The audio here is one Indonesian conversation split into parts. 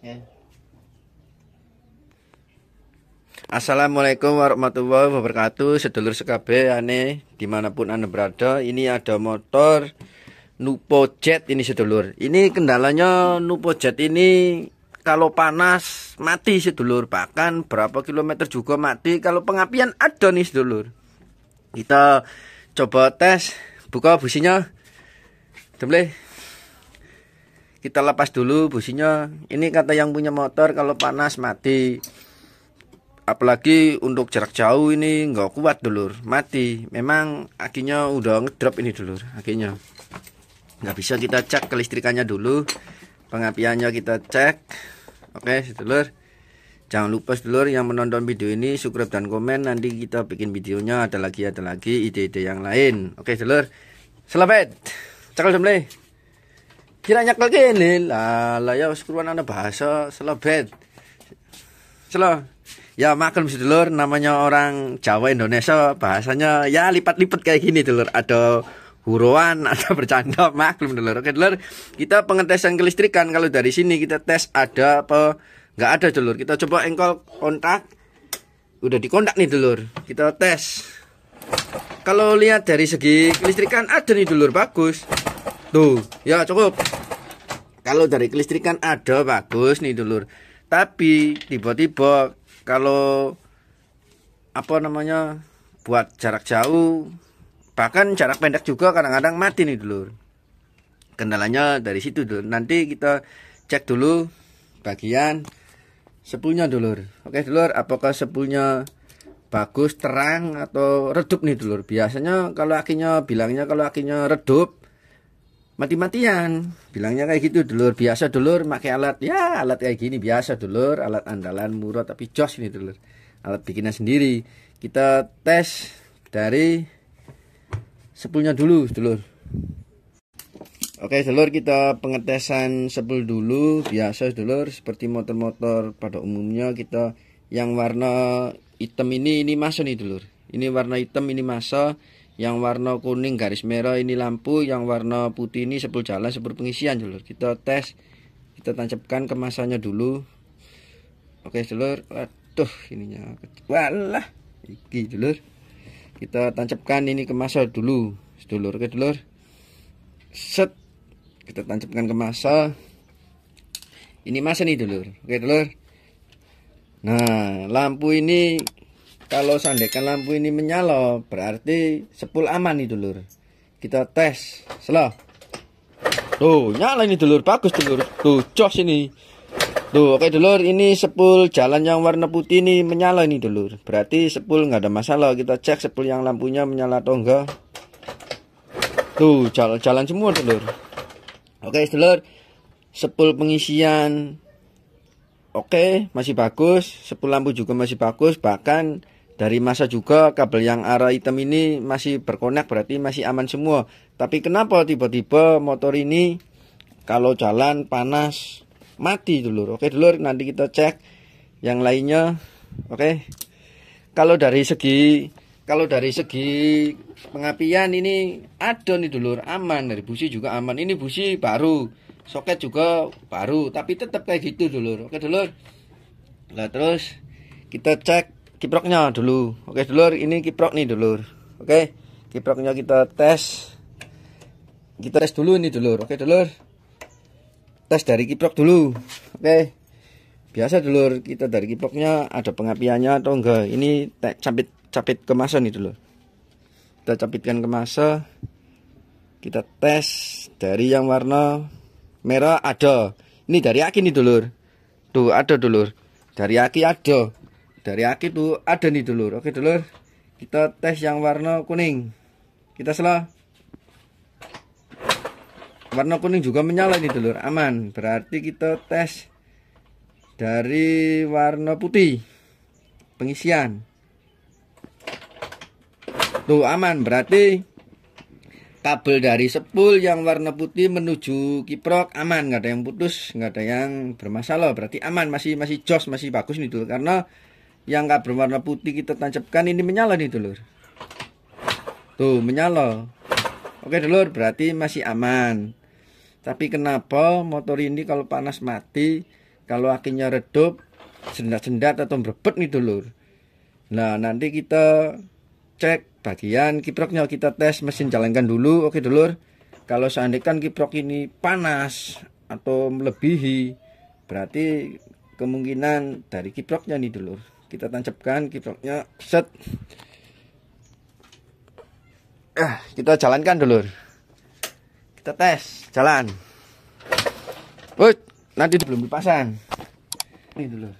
Ya. Assalamualaikum warahmatullahi wabarakatuh. Sedulur sekabeh ane dimanapun anda berada. Ini ada motor Nupojet ini sedulur. Ini kendalanya Nupojet ini kalau panas mati sedulur. Bahkan berapa kilometer juga mati. Kalau pengapian ada nih sedulur. Kita coba tes. Buka businya. Boleh. Kita lepas dulu businya. Ini kata yang punya motor kalau panas mati. Apalagi untuk jarak jauh ini nggak kuat dulur, mati. Memang akinya udah ngedrop ini dulur, akinya. Nggak bisa kita cek kelistrikannya dulu. Pengapiannya kita cek. Oke sedulur. Jangan lupa sedulur yang menonton video ini subscribe dan komen. Nanti kita bikin videonya ada lagi ide-ide yang lain. Oke sedulur. Selamat. Cakal sembelih. Kiranya nyekel gini lah ya sekuruan anda bahasa selebet selo ya maklum sedulur namanya orang Jawa Indonesia bahasanya ya lipat-lipat kayak gini dulur, ada huruan ada bercanda maklum dulur. Oke dulur, kita pengetesan kelistrikan. Kalau dari sini kita tes ada apa nggak ada dulur, kita coba engkol kontak udah dikontak nih dulur, kita tes. Kalau lihat dari segi kelistrikan ada nih dulur, bagus tuh ya cukup. Kalau dari kelistrikan ada bagus nih dulur. Tapi tiba-tiba kalau apa namanya buat jarak jauh bahkan jarak pendek juga kadang-kadang mati nih dulur. Kendalanya dari situ dulur. Nanti kita cek dulu bagian spoolnya dulur. Oke dulur, apakah spoolnya bagus terang atau redup nih dulur. Biasanya kalau akinya bilangnya kalau akinya redup mati-matian bilangnya kayak gitu dulur. Biasa dulur pakai alat ya alat kayak gini biasa dulur, alat andalan murah tapi jos ini dulur, alat bikinan sendiri. Kita tes dari spoolnya dulu dulur. Oke dulur, kita pengetesan spool dulu biasa dulur, seperti motor-motor pada umumnya. Kita yang warna hitam ini masa nih dulur, ini warna hitam ini masa. Yang warna kuning garis merah ini lampu, yang warna putih ini spool jalan, spool pengisian dulur. Kita tes, kita tancapkan kemasannya dulu. Oke dulur, aduh ininya walah iki dulur. Kita tancapkan ini kemasan dulu dulur. Oke dulur, set, kita tancapkan ke masa. Ini masa nih dulur. Oke dulur. Nah lampu ini kalau sandekan lampu ini menyala berarti spool aman nih dulur. Kita tes selah. Tuh nyala ini dulur, bagus dulur. Tuh jos ini. Tuh oke dulur, ini spool jalan yang warna putih ini menyala ini dulur. Berarti spool nggak ada masalah. Kita cek spool yang lampunya menyala atau enggak. Tuh jalan semua dulur. Oke dulur, spool pengisian oke masih bagus, spool lampu juga masih bagus. Bahkan dari masa juga kabel yang arah hitam ini masih berkonek, berarti masih aman semua. Tapi kenapa tiba-tiba motor ini kalau jalan panas mati dulur. Oke dulur, nanti kita cek yang lainnya. Oke. Kalau dari segi pengapian ini ada nih dulur, aman. Dari busi juga aman. Ini busi baru, soket juga baru, tapi tetap kayak gitu dulur. Oke dulur. Nah terus kita cek kiproknya dulu. Oke dulur, ini kiprok nih dulur. Oke, kiproknya kita tes. Kita tes dulu nih dulur. Oke dulur, tes dari kiprok dulu. Oke, biasa dulur, kita dari kiproknya ada pengapiannya atau enggak. Ini capit ke masa nih dulur. Kita capitkan ke masa. Kita tes dari yang warna merah ada. Ini dari aki nih dulur. Tuh ada dulur, dari aki ada. Dari aki tuh ada nih dulur. Oke dulur, kita tes yang warna kuning. Kita selah. Warna kuning juga menyala nih dulur, aman. Berarti kita tes dari warna putih pengisian. Tuh aman, berarti kabel dari spool yang warna putih menuju kiprok aman, nggak ada yang putus, nggak ada yang bermasalah. Berarti aman, masih jos, masih bagus nih dulur. Karena yang kabel warna putih kita tancapkan ini menyala nih dulur. Tuh menyala. Oke dulur, berarti masih aman. Tapi kenapa motor ini kalau panas mati kalau akinya redup, sendat-sendat atau berebet nih dulur. Nah, nanti kita cek bagian kiproknya, kita tes mesin, jalankan dulu. Oke dulur. Kalau seandainya kiprok ini panas atau melebihi, berarti kemungkinan dari kiproknya nih dulur. Kita tancapkan kiproknya, set. Kita jalankan dulur. Kita tes, jalan. Woi, nanti belum dipasang. Nih dulur.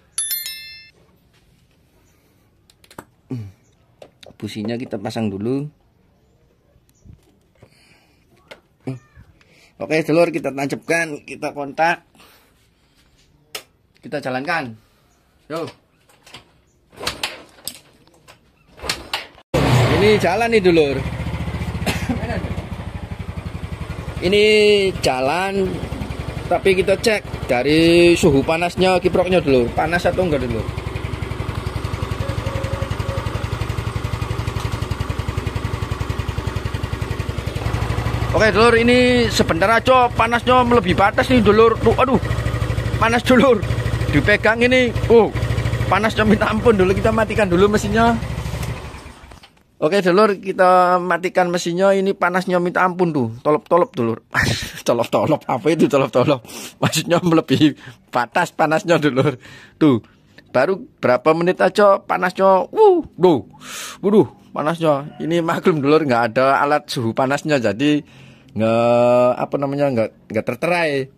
Businya kita pasang dulu. Oke dulur, kita tancapkan, kita kontak, kita jalankan. Yo. Ini jalan nih dulur. Ini jalan, tapi kita cek dari suhu panasnya kiproknya dulur. Panas atau enggak dulur? Oke dulur, ini sebentar aja panasnya melebihi batas nih dulur. Tuh, aduh, panas dulur. Dipegang ini, panasnya minta ampun dulu. Kita matikan dulu mesinnya. Oke dulur, kita matikan mesinnya. Ini panasnya minta ampun tuh. Tolop-tolop dulur. Tolop-tolop, apa itu tolop-tolop? Maksudnya melebihi batas panasnya dulur. Tuh, baru berapa menit aja panasnya. Waduh, panasnya. Ini maklum dulur, nggak ada alat suhu panasnya, jadi nggak terterai.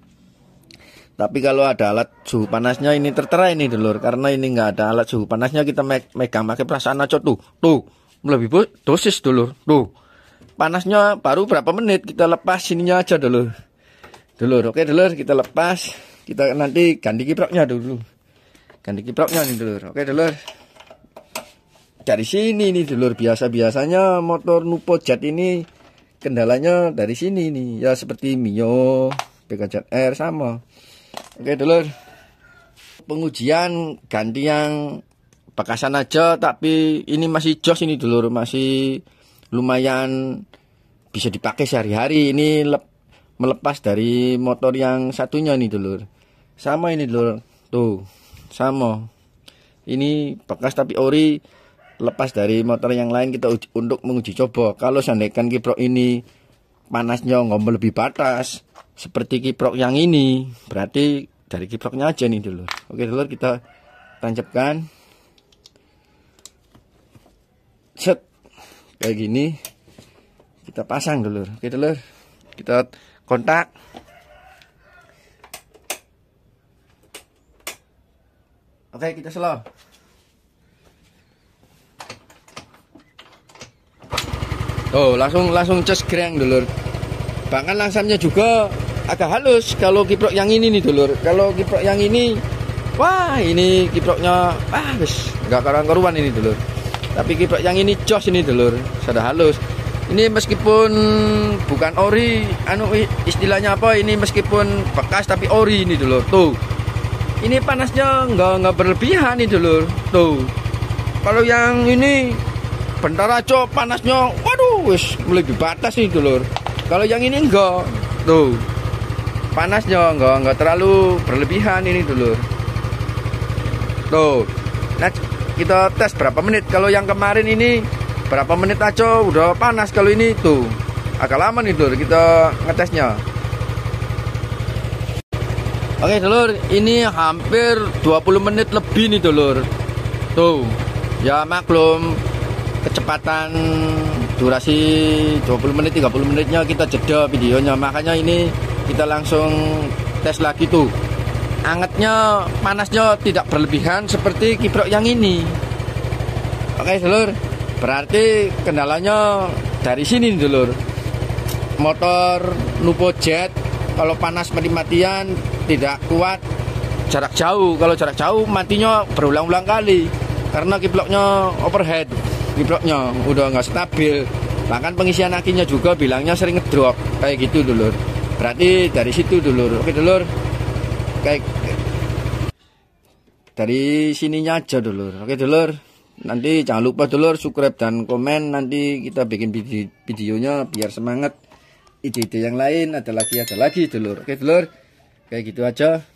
Tapi kalau ada alat suhu panasnya ini terterai nih dulur. Karena ini nggak ada alat suhu panasnya, kita megang pakai perasaan aja tuh lebih dosis dulur. Tuh, panasnya baru berapa menit, kita lepas sininya aja dulur. Oke dulur, kita lepas. Kita nanti ganti kiproknya dulu. Ganti kiproknya nih dulur. Oke dulur. Dari sini nih dulur, biasanya motor NupoJet ini kendalanya dari sini nih, ya seperti Mio, PKZR sama. Oke dulur, pengujian ganti yang bekasan aja, tapi ini masih jos ini dulur, masih lumayan bisa dipakai sehari-hari. Ini melepas dari motor yang satunya nih dulur. Sama ini dulur, tuh sama. Ini bekas tapi ori, lepas dari motor yang lain kita untuk menguji coba. Kalau seandainya kiprok ini panasnya nggak melebihi batas seperti kiprok yang ini, berarti dari kiproknya aja nih dulur. Oke dulur, kita tancapkan, set kayak gini, kita pasang dulur. Oke dulur, kita kontak. Oke, kita slow. Oh, langsung ces greng dulur. Bahkan langsamnya juga agak halus kalau kiprok yang ini nih dulur. Kalau kiprok yang ini, wah ini kiproknya wis enggak karuan ini dulur. Tapi kiprok yang ini jos ini dulur, sudah halus. Ini meskipun bukan ori, istilahnya apa ini, meskipun bekas tapi ori ini dulur. Tuh. Ini panasnya enggak berlebihan nih dulur. Tuh. Kalau yang ini bentar aja panasnya, waduh, wis melebihi batas nih dulur. Kalau yang ini enggak, tuh panasnya enggak terlalu berlebihan ini dulur. Tuh, nah kita tes berapa menit. Kalau yang kemarin ini berapa menit aja udah panas. Kalau ini tuh agak lama nih dulur kita ngetesnya. Oke dulur, ini hampir 20 menit lebih nih dulur. Tuh, ya maklum kecepatan durasi 20 menit 30 menitnya kita jeda videonya, makanya ini kita langsung tes lagi tuh. Angetnya, panasnya tidak berlebihan seperti kiprok yang ini. Oke dulur, berarti kendalanya dari sini dulur. Motor NupoJet kalau panas mati-matian tidak kuat jarak jauh. Kalau jarak jauh matinya berulang-ulang kali karena kiproknya overhead. Kiproknya udah nggak stabil, bahkan pengisian akinya juga bilangnya sering ngedrop kayak gitu dulur. Berarti dari situ dulur. Oke dulur, kayak dari sininya aja dulur. Oke dulur, nanti jangan lupa dulur subscribe dan komen. Nanti kita bikin videonya biar semangat. Ide-ide yang lain ada lagi dulur. Oke dulur, kayak gitu aja.